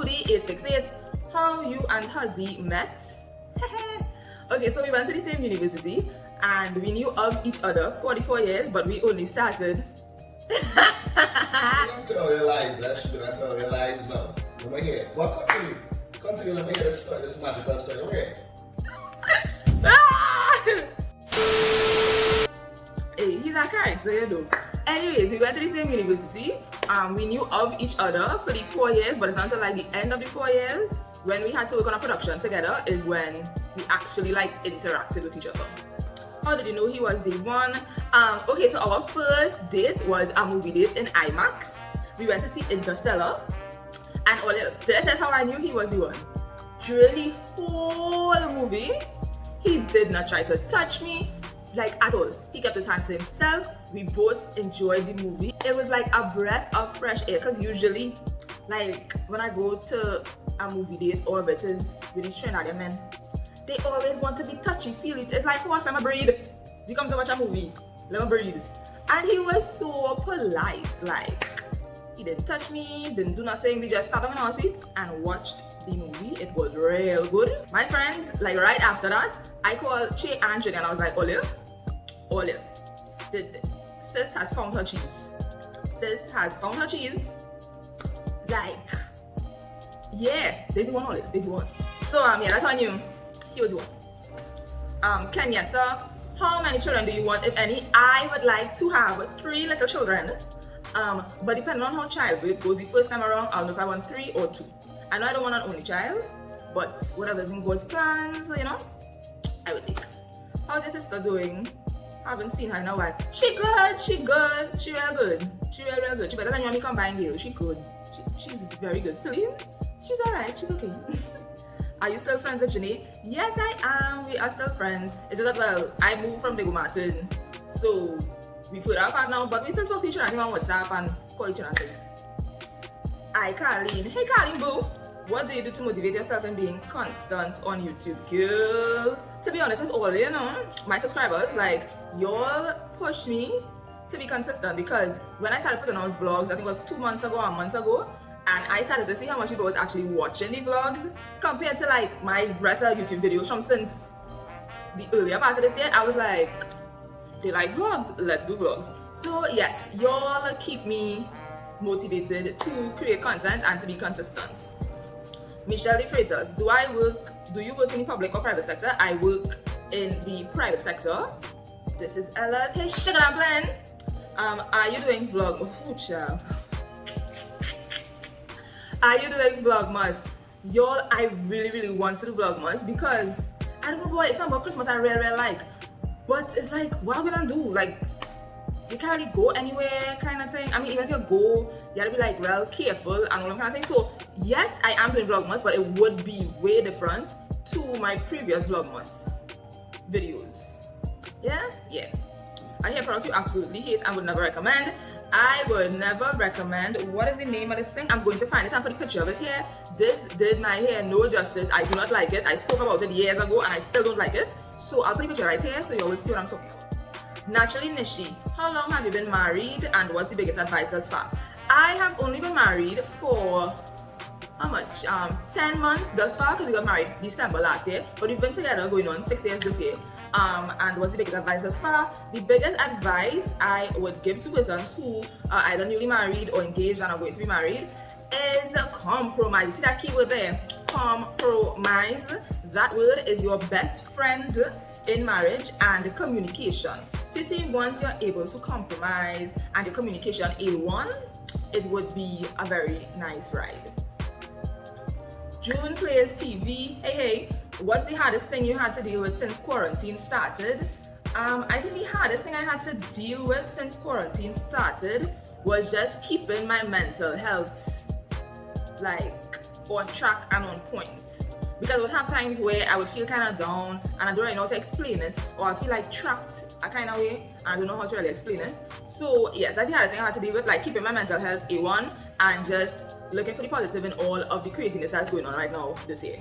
Foodie868, how you and Huzzy met. Okay, so we went to the same university and we knew of each other for 44 years, but we only started. Don't tell your lies, actually. Don't tell your lies now. Let me hear. Well, continue. Let me hear this story, this magical story. Let me hear. Hey, he's a character, you know. Anyways, we went to the same university. We knew of each other for the 4 years, but it's not until like the end of the 4 years when we had to work on a production together is when we actually like interacted with each other. How did you know he was the one? Okay, so our first date was a movie date in IMAX. We went to see Interstellar, and this is how I knew he was the one. During the whole movie, he did not try to touch me, like at all. He kept his hands to himself. We both enjoyed the movie. It was like a breath of fresh air, because usually, like when I go to a movie date or if it is with these Trinidadian men, they always want to be touchy-feely. It's like, horse, let me breathe. You come to watch a movie, let me breathe. And he was so polite, like, he didn't touch me, didn't do nothing. We just sat down in our seats and watched the movie. It was real good. My friends, like right after that, I called Che and Jenny and I was like, Olive, sis has found her cheese. Sis has found her cheese. Like, yeah, there's one, Olive, there's one. So, yeah, that's how I knew he was the one. Kenyatta, how many children do you want, if any? I would like to have 3 little children. But depending on how childbirth goes, the first time around, I'll know if I want 3 or 2. I know I don't want an only child, but whatever's in God's plans, you know, I would take. How's your sister doing? Haven't seen her in a while. She good, she good, she real good. She real good. She better than you and me combined deal. She good. She's very good. Celine, she's alright, she's okay. Are you still friends with Janae? Yes, I am. We are still friends. It's just that, well, I moved from Diego Martin, so we further apart now, but we still talk to each other on WhatsApp and call each other. Hi, Carleen. Hey, Carleen, boo. What do you do to motivate yourself in being constant on YouTube, girl? To be honest, it's all, you know, my subscribers, like, y'all push me to be consistent, because when I started putting on vlogs, I think it was 2 months ago or a month ago, and I started to see how much people was actually watching the vlogs compared to like my rest of YouTube videos from since the earlier part of this year. I was like, they like vlogs, let's do vlogs. So yes, y'all keep me motivated to create content and to be consistent. Michelle De Freitas, do you work in the public or private sector? I work in the private sector. This is Ella's. Hey, sugar and blend. Are you doing vlog? Oh, child. Are you doing Vlogmas? Y'all, I really want to do Vlogmas because I don't know why, it's not about Christmas I really like. But it's like, what are we gonna do? Like, you can't really go anywhere kind of thing. I mean, even if you go, you gotta be like, well, careful and all that kind of thing. So, yes, I am doing Vlogmas, but it would be way different to my previous Vlogmas videos. Yeah? Yeah. I hear product you absolutely hate and would never recommend. I would never recommend. What is the name of this thing? I'm going to find it and put a picture of it here. This did my hair no justice. I do not like it. I spoke about it years ago and I still don't like it. So I'll put a picture right here so you will see what I'm talking about. Naturally Nishi, how long have you been married and what's the biggest advice thus far? I have only been married for how much? 10 months thus far, because we got married December last year, but we've been together going on 6 years this year. And what's the biggest advice thus far? The biggest advice I would give to persons who are either newly married or engaged and are going to be married is compromise. You see that keyword there? Compromise. That word is your best friend in marriage and communication. So you see, once you're able to compromise and the communication A1, it would be a very nice ride. June Plays TV. Hey, what's the hardest thing you had to deal with since quarantine started? I think the hardest thing I had to deal with since quarantine started was just keeping my mental health like on track and on point. Because I would have times where I would feel kind of down and I don't really know how to explain it, or I feel like trapped a kind of way and I don't know how to really explain it. So yes, that's the hardest thing I had to deal with, like keeping my mental health A1 and just looking for the positive in all of the craziness that's going on right now this year.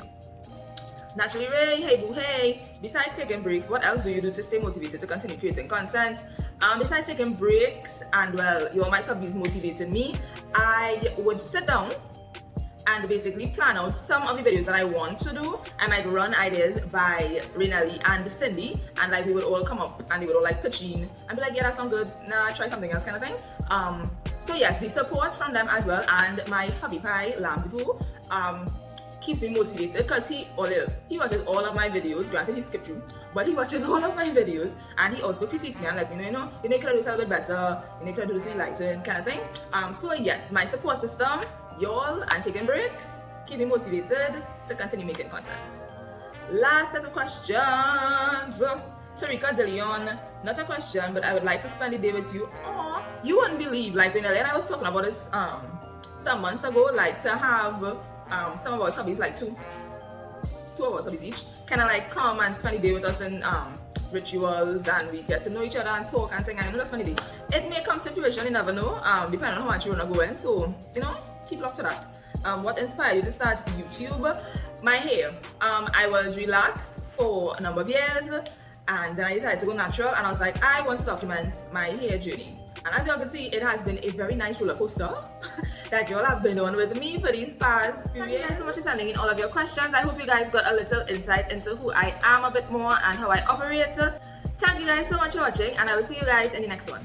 Naturally Ray, hey boo hey. Besides taking breaks, what else do you do to stay motivated to continue creating content? Besides taking breaks and well, your my subbies motivated me, I would sit down and basically plan out some of the videos that I want to do. I might run ideas by Renelli and Cindy, and like we would all come up and they would all like pitch in and be like, yeah, that sounds good, nah, try something else kind of thing. So yes, the support from them as well, and my hubby pie, Lamsipu, keeps me motivated because he watches all of my videos. Granted, he skipped through, but he watches all of my videos, and he also critiques me and let me know, you could do this a little bit better, you could do this with lighting kind of thing. So yes, my support system, y'all, and taking breaks, keep me motivated to continue making content. Last set of questions. Tarika De Leon, not a question, but I would like to spend the day with you. Aw, you wouldn't believe, like when I was talking about this some months ago, like to have some of our hubbies, like two of us hubbies each, kind of like come and spend the day with us in rituals, and we get to know each other and talk and sing, and just spend the day. It may come to fruition, you never know, depending on how much you want to go in, so keep locked to that. What inspired you to start YouTube? My hair. I was relaxed for a number of years, and then I decided to go natural, and I was like, I want to document my hair journey. And as you all can see, it has been a very nice roller coaster that you all have been on with me for these past few years. Thank you guys so much for sending in all of your questions. I hope you guys got a little insight into who I am a bit more and how I operate. Thank you guys so much for watching, and I will see you guys in the next one.